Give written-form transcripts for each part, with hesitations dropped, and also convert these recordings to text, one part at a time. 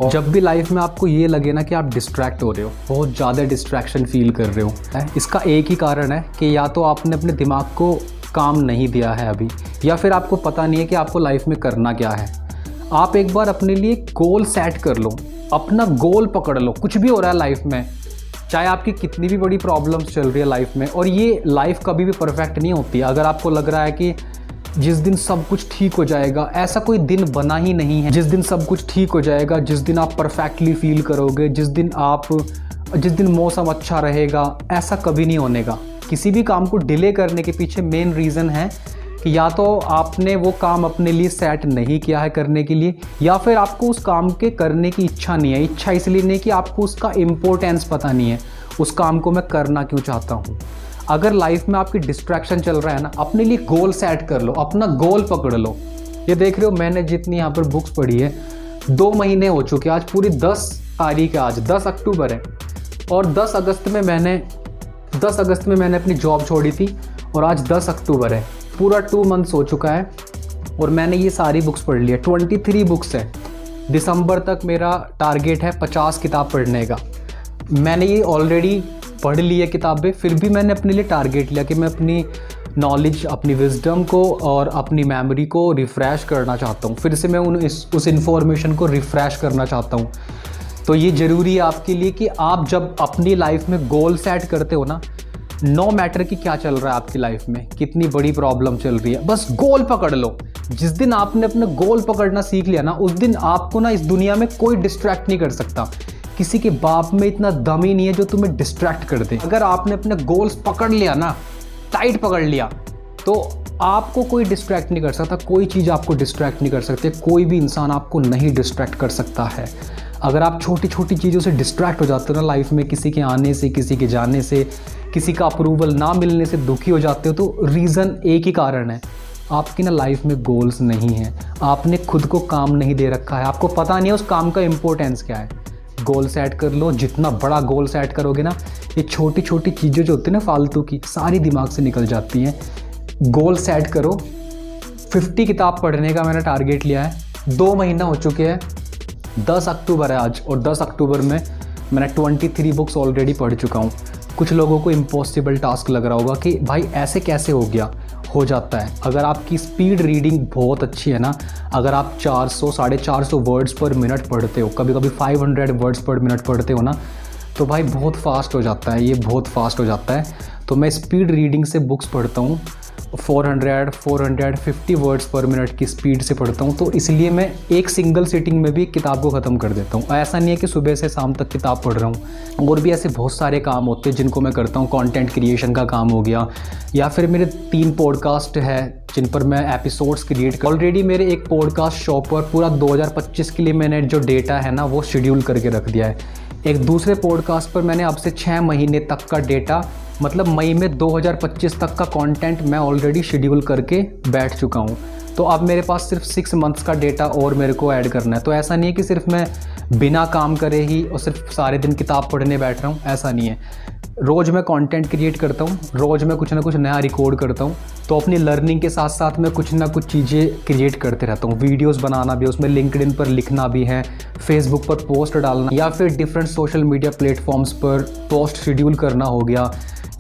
और जब भी लाइफ में आपको ये लगे ना कि आप डिस्ट्रैक्ट हो रहे हो, बहुत ज़्यादा डिस्ट्रैक्शन फील कर रहे हो, इसका एक ही कारण है कि या तो आपने अपने दिमाग को काम नहीं दिया है अभी, या फिर आपको पता नहीं है कि आपको लाइफ में करना क्या है। आप एक बार अपने लिए गोल सेट कर लो, अपना गोल पकड़ लो। कुछ भी हो रहा है लाइफ में, चाहे आपकी कितनी भी बड़ी प्रॉब्लम्स चल रही है लाइफ में, और ये लाइफ कभी भी परफेक्ट नहीं होती। अगर आपको लग रहा है कि जिस दिन सब कुछ ठीक हो जाएगा, ऐसा कोई दिन बना ही नहीं है जिस दिन सब कुछ ठीक हो जाएगा, जिस दिन आप परफेक्टली फील करोगे, जिस दिन मौसम अच्छा रहेगा, ऐसा कभी नहीं होने का। किसी भी काम को डिले करने के पीछे मेन रीज़न है कि या तो आपने वो काम अपने लिए सेट नहीं किया है करने के लिए, या फिर आपको उस काम के करने की इच्छा नहीं है। इच्छा इसलिए नहीं कि आपको उसका इम्पोर्टेंस पता नहीं है, उस काम को मैं करना क्यों चाहता हूँ। अगर लाइफ में आपकी डिस्ट्रैक्शन चल रहा है ना, अपने लिए गोल सेट कर लो, अपना गोल पकड़ लो। ये देख रहे हो, मैंने जितनी यहाँ पर बुक्स पढ़ी है, 2 महीने हो चुके हैं। आज पूरी 10 तारीख है, आज 10 अक्टूबर है, और 10 अगस्त में मैंने अपनी जॉब छोड़ी थी, और आज 10 अक्टूबर है। पूरा 2 मंथ्स हो चुका है और मैंने ये सारी बुक्स पढ़ ली है। 23 बुक्स है। दिसंबर तक मेरा टारगेट है 50 किताब पढ़ने का। मैंने ये ऑलरेडी पढ़ ली है किताबें, फिर भी मैंने अपने लिए टारगेट लिया कि मैं अपनी नॉलेज, अपनी विजडम को और अपनी मेमोरी को रिफ़्रेश करना चाहता हूँ। फिर से मैं उस इन्फॉर्मेशन को रिफ़्रेश करना चाहता हूँ। तो ये ज़रूरी है आपके लिए कि आप जब अपनी लाइफ में गोल सेट करते हो ना, नो मैटर कि क्या चल रहा है आपकी लाइफ में, कितनी बड़ी प्रॉब्लम चल रही है, बस गोल पकड़ लो। जिस दिन आपने अपना गोल पकड़ना सीख लिया ना, उस दिन आपको ना इस दुनिया में कोई डिस्ट्रैक्ट नहीं कर सकता। किसी के बाप में इतना दम ही नहीं है जो तुम्हें डिस्ट्रैक्ट कर दे। अगर आपने अपने गोल्स पकड़ लिया ना, टाइट पकड़ लिया, तो आपको कोई डिस्ट्रैक्ट नहीं कर सकता। कोई चीज़ आपको डिस्ट्रैक्ट नहीं कर सकते, कोई भी इंसान आपको नहीं डिस्ट्रैक्ट कर सकता है। अगर आप छोटी छोटी चीज़ों से डिस्ट्रैक्ट हो जाते हो ना लाइफ में, किसी के आने से, किसी के जाने से, किसी का अप्रूवल ना मिलने से दुखी हो जाते हो, तो रीज़न एक ही कारण है, आपकी ना लाइफ में गोल्स नहीं है। आपने खुद को काम नहीं दे रखा है, आपको पता नहीं है उस काम का इम्पोर्टेंस क्या है। गोल सेट कर लो। जितना बड़ा गोल सेट करोगे ना, ये छोटी छोटी चीज़ें जो होती है ना फालतू की, सारी दिमाग से निकल जाती हैं। गोल सेट करो। 50 किताब पढ़ने का मैंने टारगेट लिया है। 2 महीना हो चुके हैं, 10 अक्टूबर है आज, और 10 अक्टूबर में मैंने 23 बुक्स ऑलरेडी पढ़ चुका हूँ। कुछ लोगों को इम्पॉसिबल टास्क लग रहा होगा कि भाई ऐसे कैसे हो गया। हो जाता है। अगर आपकी स्पीड रीडिंग बहुत अच्छी है ना, अगर आप 400 450 वर्ड्स पर मिनट पढ़ते हो, कभी कभी 500 वर्ड्स पर मिनट पढ़ते हो ना, तो भाई बहुत फास्ट हो जाता है, ये बहुत फास्ट हो जाता है। तो मैं स्पीड रीडिंग से बुक्स पढ़ता हूँ, 450 वर्ड्स पर मिनट की स्पीड से पढ़ता हूँ। तो इसलिए मैं एक सिंगल सिटिंग में भी किताब को ख़त्म कर देता हूँ। ऐसा नहीं है कि सुबह से शाम तक किताब पढ़ रहा हूँ। और भी ऐसे बहुत सारे काम होते हैं जिनको मैं करता हूँ। कंटेंट क्रिएशन का काम हो गया, या फिर मेरे 3 पॉडकास्ट है जिन पर मैं एपिसोड्स क्रिएट कर। ऑलरेडी मेरे एक पॉडकास्ट शो पर पूरा 2025 के लिए मैंने जो डेटा है ना, वो शेड्यूल करके रख दिया है। एक दूसरे पॉडकास्ट पर मैंने अब से 6 महीने तक का डेटा, मतलब मई में 2025 तक का कंटेंट मैं ऑलरेडी शेड्यूल करके बैठ चुका हूँ। तो अब मेरे पास सिर्फ 6 मंथ्स का डेटा और मेरे को ऐड करना है। तो ऐसा नहीं है कि सिर्फ मैं बिना काम करे ही और सिर्फ सारे दिन किताब पढ़ने बैठ रहा हूँ, ऐसा नहीं है। रोज़ मैं कंटेंट क्रिएट करता हूँ, रोज़ मैं कुछ ना कुछ नया रिकॉर्ड करता हूँ। तो अपनी लर्निंग के साथ साथ मैं कुछ ना कुछ चीज़ें क्रिएट करते रहता हूँ। वीडियोस बनाना भी, उसमें लिंक्डइन पर लिखना भी है, फेसबुक पर पोस्ट डालना, या फिर डिफरेंट सोशल मीडिया प्लेटफॉर्म्स पर पोस्ट शेड्यूल करना हो गया,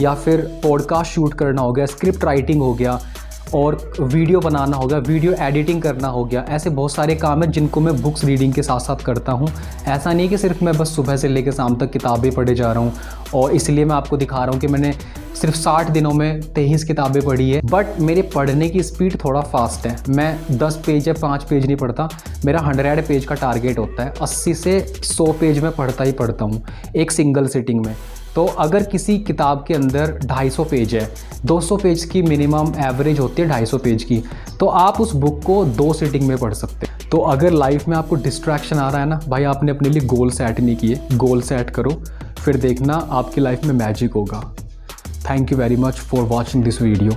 या फिर पॉडकास्ट शूट करना हो गया, स्क्रिप्ट राइटिंग हो गया, और वीडियो बनाना हो गया, वीडियो एडिटिंग करना हो गया। ऐसे बहुत सारे काम हैं जिनको मैं बुक्स रीडिंग के साथ साथ करता हूँ। ऐसा नहीं कि सिर्फ मैं बस सुबह से लेकर शाम तक किताबें पढ़े जा रहा हूँ, और इसलिए मैं आपको दिखा रहा हूँ कि मैंने सिर्फ 60 दिनों में 23 किताबें पढ़ी है। बट मेरे पढ़ने की स्पीड थोड़ा फास्ट है। मैं 10 पेज या 5 पेज नहीं पढ़ता, मेरा 100 पेज का टारगेट होता है। 80 से 100 पेज में पढ़ता ही पढ़ता हूँ एक सिंगल सिटिंग में। तो अगर किसी किताब के अंदर 250 पेज है, 200 पेज की मिनिमम एवरेज होती है 250 पेज की, तो आप उस बुक को 2 सिटिंग में पढ़ सकते हैं। तो अगर लाइफ में आपको डिस्ट्रैक्शन आ रहा है ना, भाई आपने अपने लिए गोल सेट नहीं किए, गोल सेट करो, फिर देखना आपकी लाइफ में मैजिक होगा। Thank you very much for watching this video.